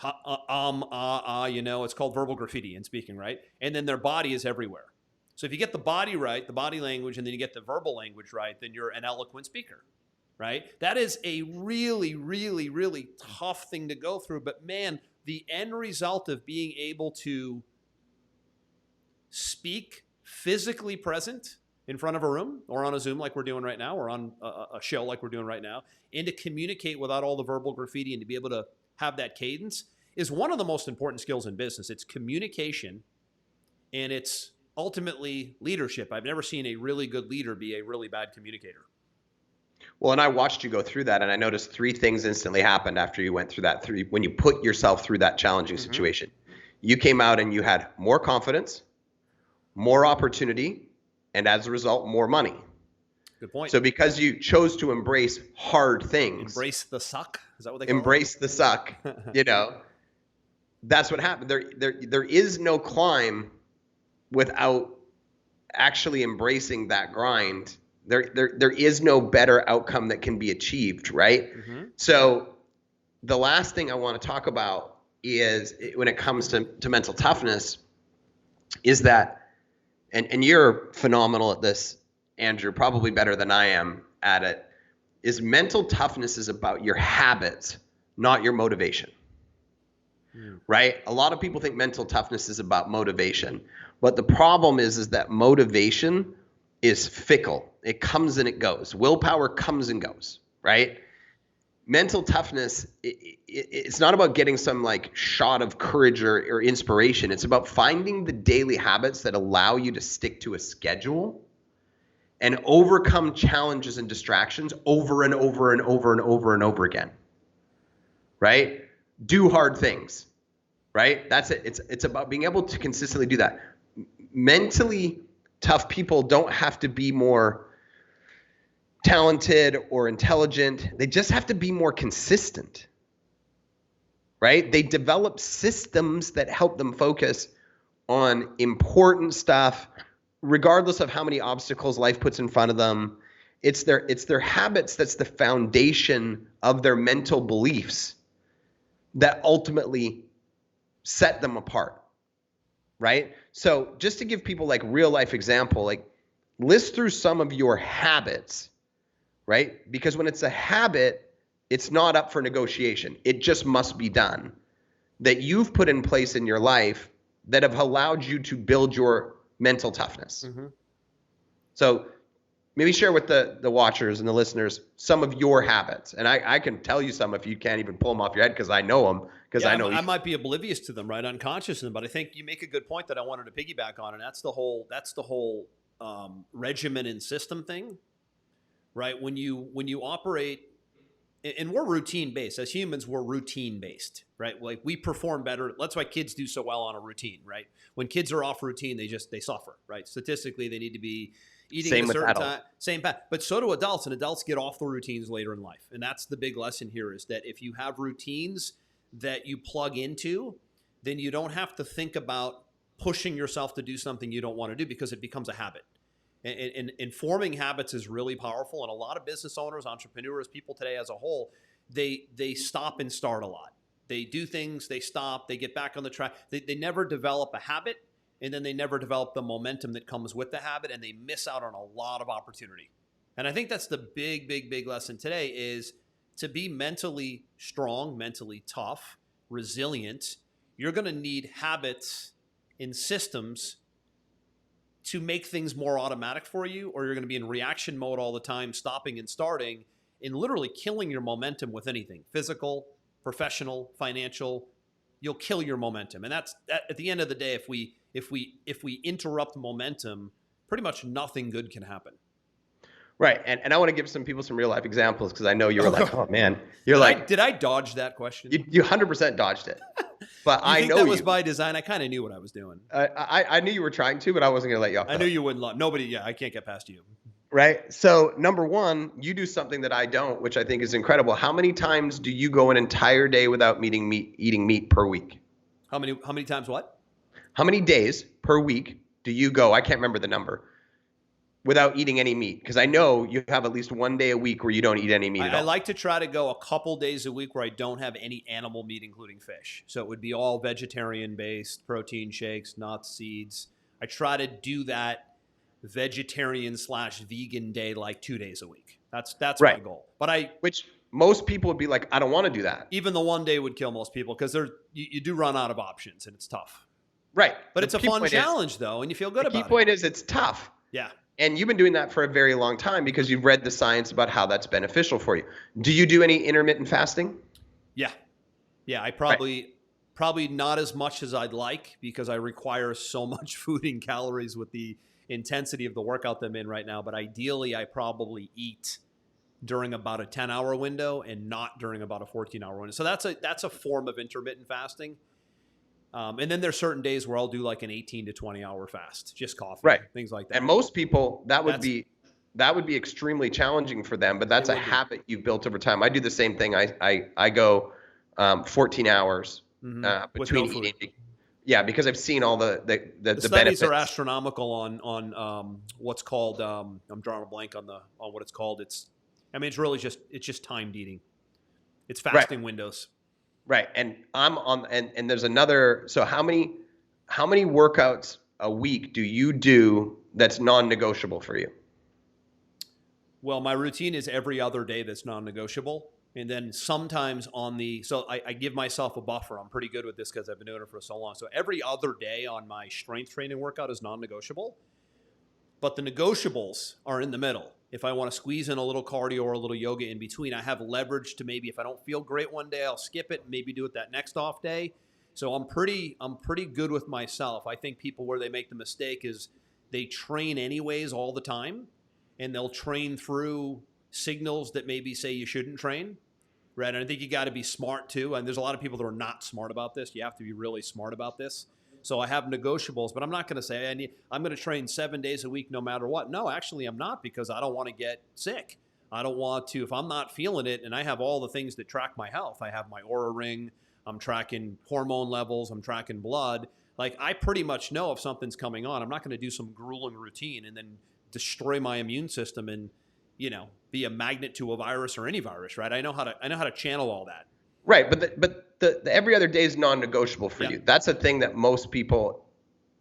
you know, it's called verbal graffiti in speaking, right? And then their body is everywhere. So if you get the body right, the body language, and then you get the verbal language right, then you're an eloquent speaker, right? That is a really, really, really tough thing to go through. But man, the end result of being able to speak physically present in front of a room or on a Zoom like we're doing right now, or on a show like we're doing right now, and to communicate without all the verbal graffiti and to be able to have that cadence is one of the most important skills in business. It's communication, and it's ultimately leadership. I've never seen a really good leader be a really bad communicator. Well, and I watched you go through that, and I noticed 3 things instantly happened after you went through that. When you put yourself through that challenging situation, you came out and you had more confidence, more opportunity, and as a result, more money. Good point. So because you chose to embrace hard things. Embrace the suck? Is that what they call it? Embrace the suck, you know. That's what happened. There is no climb without actually embracing that grind. There is no better outcome that can be achieved, right? So the last thing I want to talk about is when it comes to mental toughness is that, and you're phenomenal at this, Andrew, probably better than I am at it, is mental toughness is about your habits, not your motivation. Right? A lot of people think mental toughness is about motivation, but the problem is that motivation is fickle. It comes and it goes. Willpower comes and goes, right? Mental toughness, it's not about getting some like shot of courage or inspiration. It's about finding the daily habits that allow you to stick to a schedule and overcome challenges and distractions over and over and over and over and over again, right? Do hard things, right? That's it. It's about being able to consistently do that. Mentally tough people don't have to be more talented or intelligent. They just have to be more consistent, right? They develop systems that help them focus on important stuff, regardless of how many obstacles life puts in front of them. It's their habits that's the foundation of their mental beliefs that ultimately set them apart, right? So just to give people like real life example, like list through some of your habits, right? Because when it's a habit, it's not up for negotiation. It just must be done, that you've put in place in your life that have allowed you to build your mental toughness. So maybe share with the watchers and the listeners some of your habits. And I can tell you some if you can't even pull them off your head because I know them. Because I know I might be oblivious to them, right? Unconscious to them. But I think you make a good point that I wanted to piggyback on, and that's the whole regimen and system thing, right? When you operate, and we're routine based as humans, we're routine based, right? Like we perform better. That's why kids do so well on a routine, right? When kids are off routine, they suffer, right? Statistically, they need to be eating at a certain time, same path. But so do adults, and adults get off the routines later in life. And that's the big lesson here, is that if you have routines that you plug into, then you don't have to think about pushing yourself to do something you don't want to do, because it becomes a habit. And forming habits is really powerful. And a lot of business owners, entrepreneurs, people today as a whole, they stop and start a lot. They do things, they stop, they get back on the track. They never develop a habit, and then they never develop the momentum that comes with the habit, and they miss out on a lot of opportunity. And I think that's the big lesson today, is to be mentally strong, mentally tough, resilient. You're going to need habits and systems to make things more automatic for you, or you're going to be in reaction mode all the time, stopping and starting, and literally killing your momentum with anything, physical, professional, financial. You'll kill your momentum. And that's at the end of the day, if we interrupt momentum, pretty much nothing good can happen. Right. And I want to give some people some real life examples, because I know you were like, oh man, did I dodge that question? You 100% dodged it. But I know that was by design. I kind of knew what I was doing. I knew you were trying to, but I wasn't going to let you off. I knew you wouldn't. Nobody. Yeah, I can't get past you. Right. So number one, you do something that I don't, which I think is incredible. How many times do you go an entire day without eating meat per week? How many times what? How many days per week do you go? I can't remember the number. without eating any meat? Because I know you have at least one day a week where you don't eat any meat at all. I like to try to go a couple days a week where I don't have any animal meat, including fish. So it would be all vegetarian-based, protein shakes, nuts, seeds. I try to do that vegetarian/vegan day like 2 days a week. That's my goal. But which most people would be like, I don't want to do that. Even the one day would kill most people because you do run out of options and it's tough. Right. But it's a fun challenge though, and you feel good about it. The key point is it's tough. Yeah. And you've been doing that for a very long time because you've read the science about how that's beneficial for you. Do you do any intermittent fasting? Yeah. Yeah, I probably not as much as I'd like because I require so much food and calories with the intensity of the workout that I'm in right now. But ideally, I probably eat during about a 10-hour window and not during about a 14-hour window. So that's a form of intermittent fasting. And then there's certain days where I'll do like an 18 to 20-hour fast, just coffee, things like that. And most people, that would be extremely challenging for them, but that's a habit you've built over time. I do the same thing. I go 14 hours between eating. Yeah, because I've seen all the studies benefits. Are astronomical on what's called. I'm drawing a blank on what it's called. It's really just timed eating. It's fasting windows. Right. And I'm on, and there's another, so how many workouts a week do you do that's non-negotiable for you? Well, my routine is every other day that's non-negotiable. And then sometimes so I give myself a buffer. I'm pretty good with this because I've been doing it for so long. So every other day on my strength training workout is non-negotiable. But the negotiables are in the middle. If I want to squeeze in a little cardio or a little yoga in between, I have leverage to maybe if I don't feel great one day, I'll skip it, maybe do it that next off day. So I'm pretty good with myself. I think people where they make the mistake is they train anyways all the time, and they'll train through signals that maybe say you shouldn't train. Right? And I think you got to be smart too. And there's a lot of people that are not smart about this. You have to be really smart about this. So I have negotiables, but I'm not going to say I'm going to train 7 days a week no matter what. No, actually I'm not, because I don't want to get sick. I don't want to, if I'm not feeling it, and I have all the things that track my health. I have my Oura Ring. I'm tracking hormone levels. I'm tracking blood. Like I pretty much know if something's coming on. I'm not going to do some grueling routine and then destroy my immune system and, be a magnet to a virus or any virus, right? I know how to channel all that. Right, but the every other day is non-negotiable for you. That's a thing that most people,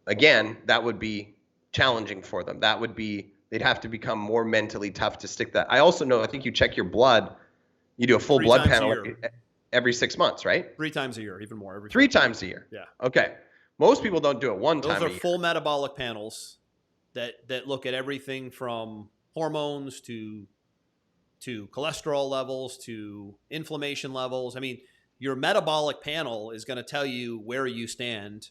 again, that would be challenging for them. They'd have to become more mentally tough to stick that. I also know, I think you check your blood, you do a full blood panel every 6 months, right? 3 times a year, even more. 3 times a year. Yeah. Okay. Most people don't do it one time a year. Those are full metabolic panels that look at everything from hormones to cholesterol levels, to inflammation levels. I mean, your metabolic panel is going to tell you where you stand.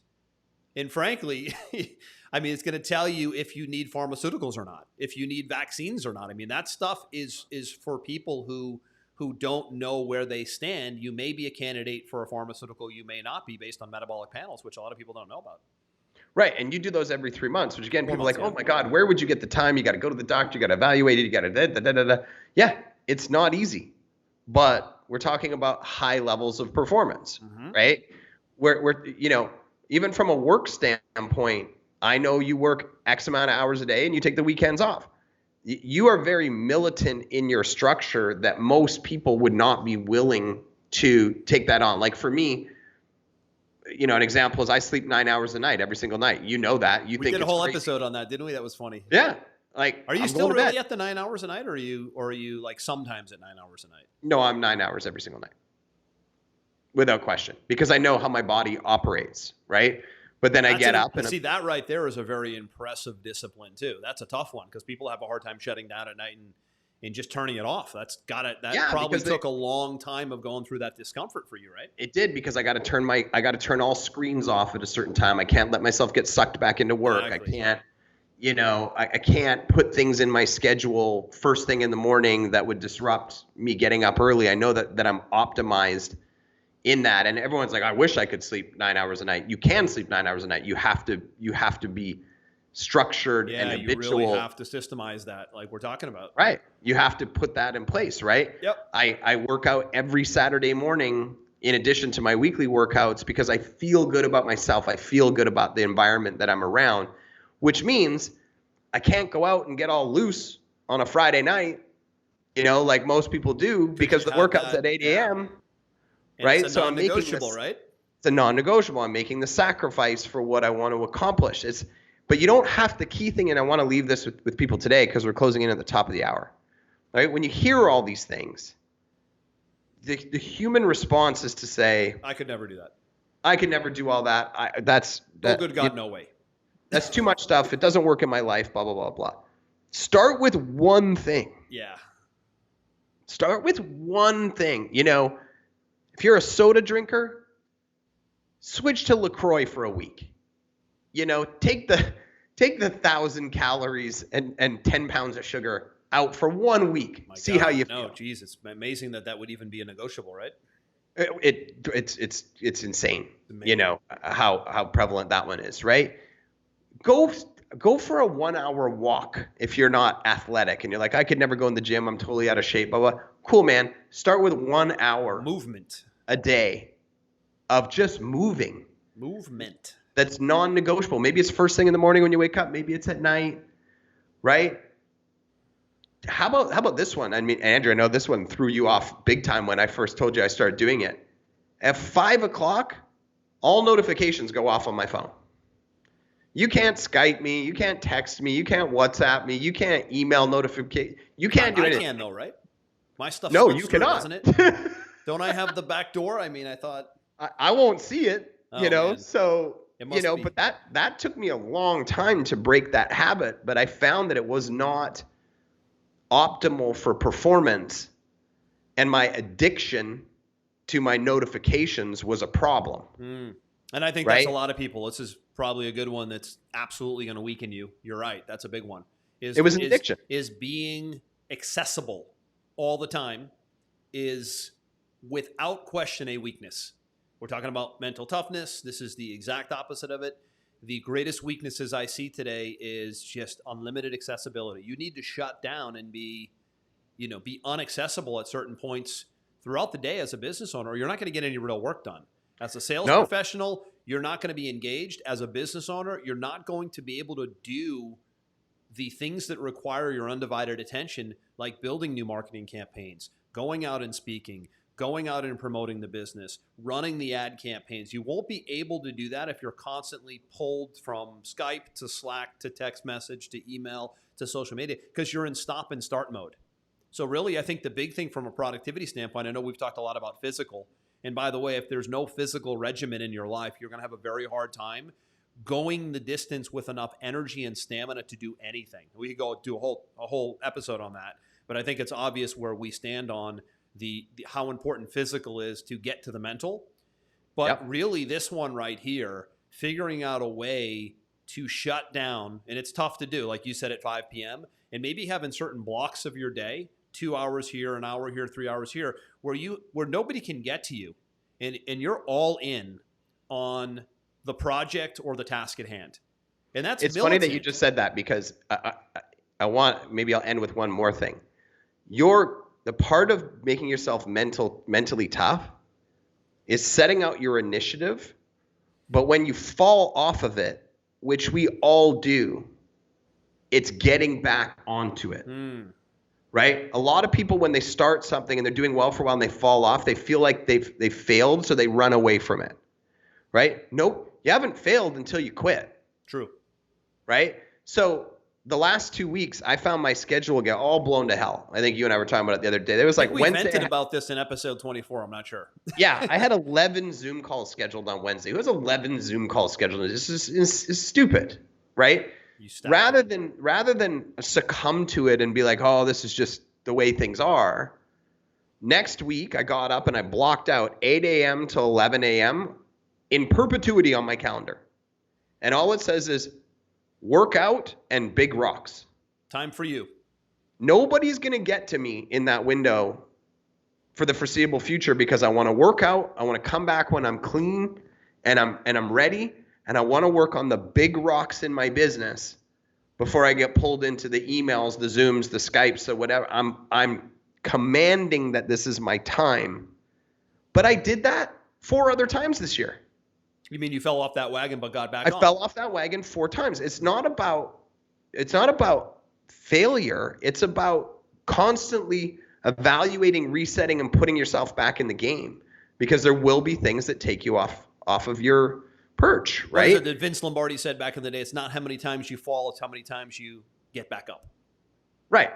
And frankly, it's going to tell you if you need pharmaceuticals or not, if you need vaccines or not. I mean, that stuff is for people who don't know where they stand. You may be a candidate for a pharmaceutical. You may not be, based on metabolic panels, which a lot of people don't know about. Right. And you do those every 3 months, which again, people are like, oh my God, where would you get the time? You got to go to the doctor. You got to evaluate it. You got to da. Yeah, it's not easy, but we're talking about high levels of performance, right? We're even from a work standpoint, I know you work X amount of hours a day and you take the weekends off. You are very militant in your structure that most people would not be willing to take that on. Like for me, an example is I sleep 9 hours a night every single night. You know that. We did a whole episode on that, didn't we? That was funny. Yeah. Like, are you still really at the 9 hours a night, or are you like sometimes at 9 hours a night? No, I'm 9 hours every single night, without question, because I know how my body operates, right? But then I get up and see that right there is a very impressive discipline too. That's a tough one because people have a hard time shutting down at night and just turning it off. That probably took a long time of going through that discomfort for you, right? It did, because I got to turn all screens off at a certain time. I can't let myself get sucked back into work. Exactly. I can't put things in my schedule first thing in the morning that would disrupt me getting up early. I know that I'm optimized in that. And everyone's like, I wish I could sleep 9 hours a night. You can sleep 9 hours a night. You have to be structured and habitual. You really have to systemize that, like we're talking about. Right. You have to put that in place, right? Yep. I work out every Saturday morning in addition to my weekly workouts because I feel good about myself. I feel good about the environment that I'm around, which means I can't go out and get all loose on a Friday night, like most people do, because the workout's at 8 a.m. Right? It's a non-negotiable, right? It's a non-negotiable. I'm making the sacrifice for what I want to accomplish. But you don't have the key thing, and I want to leave this with people today because we're closing in at the top of the hour. Right? When you hear all these things, the human response is to say, I could never do that. I could never do all that. Good God, no way. That's too much stuff. It doesn't work in my life, blah, blah, blah, blah. Start with one thing. Yeah. Start with one thing. If you're a soda drinker, switch to LaCroix for a week. Take the 1,000 calories and 10 pounds of sugar out for 1 week. See how you feel. No, geez, it's amazing that would even be a negotiable, right? It's insane. How prevalent that one is, right? Go for a 1 hour walk if you're not athletic and you're like, I could never go in the gym, I'm totally out of shape, blah, blah. Cool, man. Start with 1 hour movement a day of just moving. Movement. That's non-negotiable. Maybe it's first thing in the morning when you wake up. Maybe it's at night, right? How about this one? I mean, Andrew, I know this one threw you off big time when I first told you I started doing it. At 5 o'clock, all notifications go off on my phone. You can't Skype me. You can't text me. You can't WhatsApp me. You can't email notification. You can't do anything. I can though, right? My stuff. No, you cannot. Doesn't it? Don't I have the back door? I mean, I thought I won't see it. Man. So It must be. but that took me a long time to break that habit. But I found that it was not optimal for performance, and my addiction to my notifications was a problem. And I think that's a lot of people. This is probably a good one that's absolutely going to weaken you. You're right. That's a big one. It was an addiction. Is being accessible all the time is without question a weakness. We're talking about mental toughness. This is the exact opposite of it. The greatest weaknesses I see today is just unlimited accessibility. You need to shut down and be unaccessible at certain points throughout the day as a business owner, or you're not going to get any real work done. As a sales professional, you're not going to be engaged. As a business owner, you're not going to be able to do the things that require your undivided attention, like building new marketing campaigns, going out and speaking, going out and promoting the business, running the ad campaigns. You won't be able to do that if you're constantly pulled from Skype to Slack to text message to email to social media, because you're in stop and start mode. So really, I think the big thing from a productivity standpoint, I know we've talked a lot about physical. And by the way, if there's no physical regimen in your life, you're going to have a very hard time going the distance with enough energy and stamina to do anything. We could go do a whole episode on that. But I think it's obvious where we stand on the how important physical is to get to the mental. But really, this one right here, figuring out a way to shut down, and it's tough to do, like you said, at 5 p.m., and maybe having certain blocks of your day, 2 hours here, an hour here, 3 hours here, where nobody can get to you, and you're all in on the project or the task at hand. And that's it's militant. Funny that you just said that, because maybe I'll end with one more thing. The part of making yourself mentally tough is setting out your initiative, but when you fall off of it, which we all do, it's getting back onto it. Right? A lot of people, when they start something and they're doing well for a while and they fall off, they feel like they've failed, so they run away from it. Right? Nope. You haven't failed until you quit. True. Right? So the last 2 weeks, I found my schedule get all blown to hell. I think you and I were talking about it the other day. There was like we Wednesday. vented about this in episode 24. I'm not sure. Yeah, I had 11 Zoom calls scheduled on Wednesday. Who has 11 Zoom calls scheduled? This is stupid, right? Rather than succumb to it and be like, oh, this is just the way things are. Next week, I got up and I blocked out 8 a.m. to 11 a.m. in perpetuity on my calendar. And all it says is workout and big rocks. Time for you. Nobody's going to get to me in that window for the foreseeable future, because I want to work out. I want to come back when I'm clean and I'm ready. And I want to work on the big rocks in my business before I get pulled into the emails, the Zooms, the Skypes, or whatever. I'm commanding that this is my time. But I did that 4 other times this year. You mean you fell off that wagon but got back on? I fell off that wagon 4 times. It's not about failure. It's about constantly evaluating, resetting, and putting yourself back in the game, because there will be things that take you off of your perch, right? What is it that Vince Lombardi said back in the day? It's not how many times you fall, it's how many times you get back up. Right.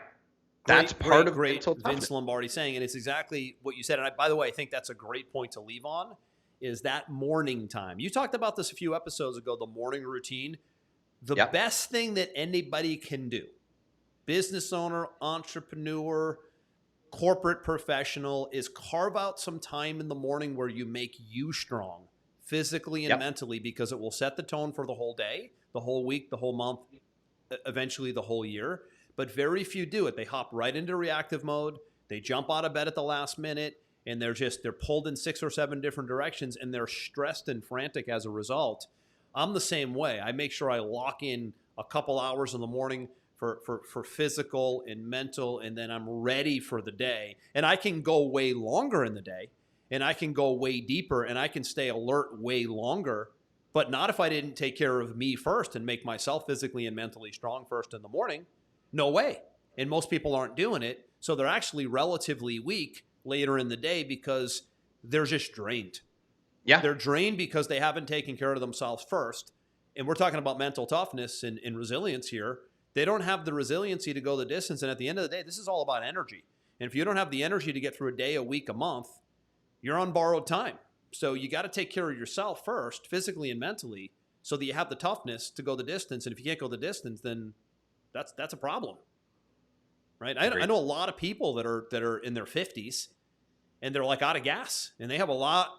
That's part of great mental toughness. Vince Lombardi saying, and it's exactly what you said. And by the way, I think that's a great point to leave on, is that morning time. You talked about this a few episodes ago, the morning routine. The best thing that anybody can do, business owner, entrepreneur, corporate professional, is carve out some time in the morning where you make you strong physically and mentally, because it will set the tone for the whole day, the whole week, the whole month, eventually the whole year. But very few do it. They hop right into reactive mode. They jump out of bed at the last minute, and they're pulled in 6 or 7 different directions, and they're stressed and frantic as a result. I'm the same way. I make sure I lock in a couple hours in the morning for physical and mental, and then I'm ready for the day. And I can go way longer in the day, and I can go way deeper, and I can stay alert way longer, but not if I didn't take care of me first and make myself physically and mentally strong first in the morning. No way. And most people aren't doing it, so they're actually relatively weak later in the day because they're just drained. Yeah. They're drained because they haven't taken care of themselves first. And we're talking about mental toughness and resilience here. They don't have the resiliency to go the distance. And at the end of the day, this is all about energy. And if you don't have the energy to get through a day, a week, a month, you're on borrowed time. So you got to take care of yourself first, physically and mentally, so that you have the toughness to go the distance. And if you can't go the distance, then that's a problem, right? I know a lot of people that are in their 50s, and they're like out of gas, and they have a lot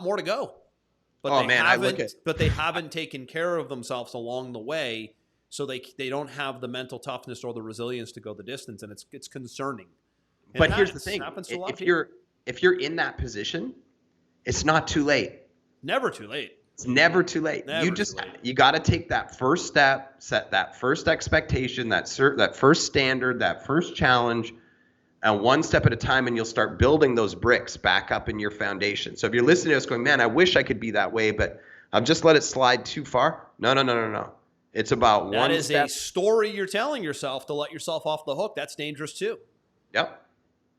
more to go. But they haven't taken care of themselves along the way, so they don't have the mental toughness or the resilience to go the distance, and it's concerning. And but here's the thing: if you're in that position, it's not too late. Never too late. It's never too late. You got to take that first step, set that first expectation, that first standard, that first challenge, and one step at a time, and you'll start building those bricks back up in your foundation. So if you're listening to us going, man, I wish I could be that way, but I've just let it slide too far. No. It's about one step. That is a story you're telling yourself to let yourself off the hook. That's dangerous too. Yep.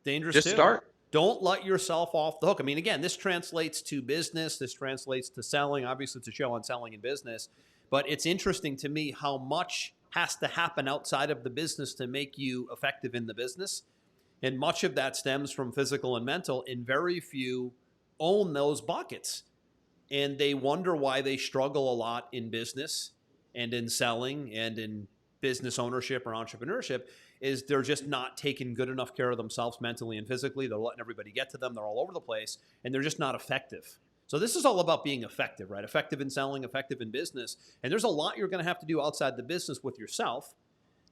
Dangerous too. Just start. Don't let yourself off the hook. I mean, again, this translates to business. This translates to selling. Obviously, it's a show on selling and business. But it's interesting to me how much has to happen outside of the business to make you effective in the business. And much of that stems from physical and mental, and very few own those buckets. And they wonder why they struggle a lot in business and in selling and in business ownership or entrepreneurship, is they're just not taking good enough care of themselves mentally and physically. They're letting everybody get to them. They're all over the place, and they're just not effective. So this is all about being effective, right? Effective in selling, effective in business. And there's a lot you're going to have to do outside the business with yourself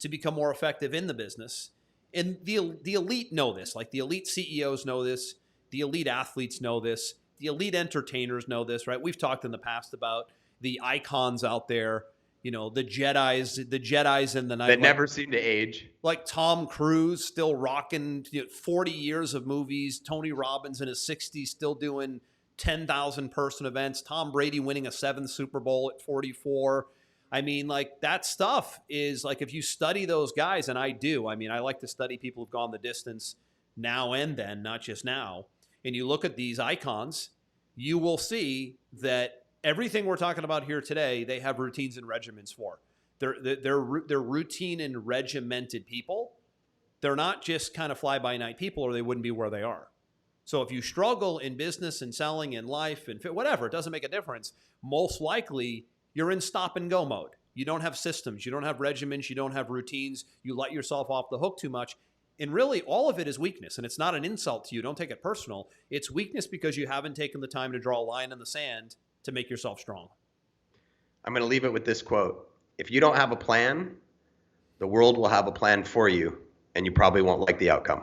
to become more effective in the business. And the elite know this. Like the elite CEOs know this. The elite athletes know this. The elite entertainers know this, right? We've talked in the past about the icons out there. You know, the Jedis in the night. That never seem to age. Like Tom Cruise still rocking 40 years of movies. Tony Robbins in his 60s still doing 10,000 person events. Tom Brady winning a 7th Super Bowl at 44. I mean, like that stuff is like, if you study those guys, and I do, I mean, I like to study people who've gone the distance now and then, not just now. And you look at these icons, you will see that everything we're talking about here today, they have routines and regimens for. They're routine and regimented people. They're not just kind of fly-by-night people, or they wouldn't be where they are. So if you struggle in business and selling and life and whatever, it doesn't make a difference. Most likely, you're in stop-and-go mode. You don't have systems. You don't have regimens. You don't have routines. You let yourself off the hook too much. And really, all of it is weakness. And it's not an insult to you. Don't take it personal. It's weakness because you haven't taken the time to draw a line in the sand to make yourself strong. I'm going to leave it with this quote. If you don't have a plan, the world will have a plan for you, and you probably won't like the outcome.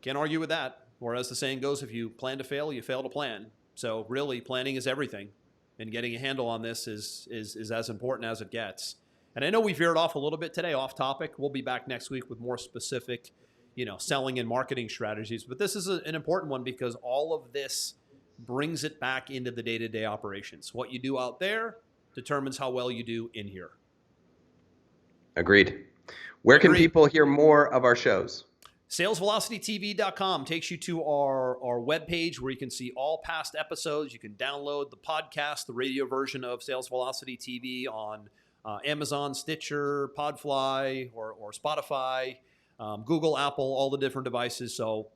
Can't argue with that. Or as the saying goes, if you plan to fail, you fail to plan. So really, planning is everything. And getting a handle on this is as important as it gets. And I know we veered off a little bit today, off topic. We'll be back next week with more specific, selling and marketing strategies. But this is an important one because all of this brings it back into the day-to-day operations. What you do out there determines how well you do in here. Agreed. Where can people hear more of our shows? SalesVelocityTV.com takes you to our webpage where you can see all past episodes. You can download the podcast, the radio version of Sales Velocity TV on Amazon, Stitcher, Podfly, or Spotify, Google, Apple, all the different devices. So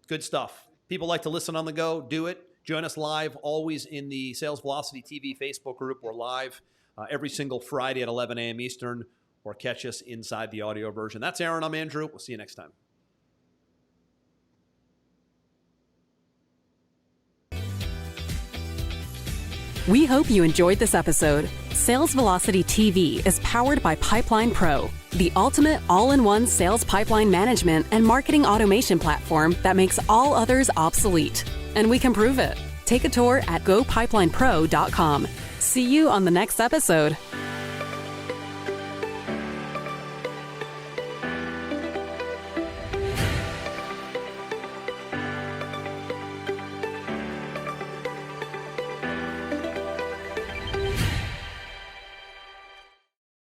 good stuff. People like to listen on the go. Do it. Join us live, always in the Sales Velocity TV Facebook group. We're live every single Friday at 11 a.m. Eastern, or catch us inside the audio version. That's Aaron. I'm Andrew. We'll see you next time. We hope you enjoyed this episode. Sales Velocity TV is powered by Pipeline Pro, the ultimate all-in-one sales pipeline management and marketing automation platform that makes all others obsolete. And we can prove it. Take a tour at gopipelinepro.com. See you on the next episode.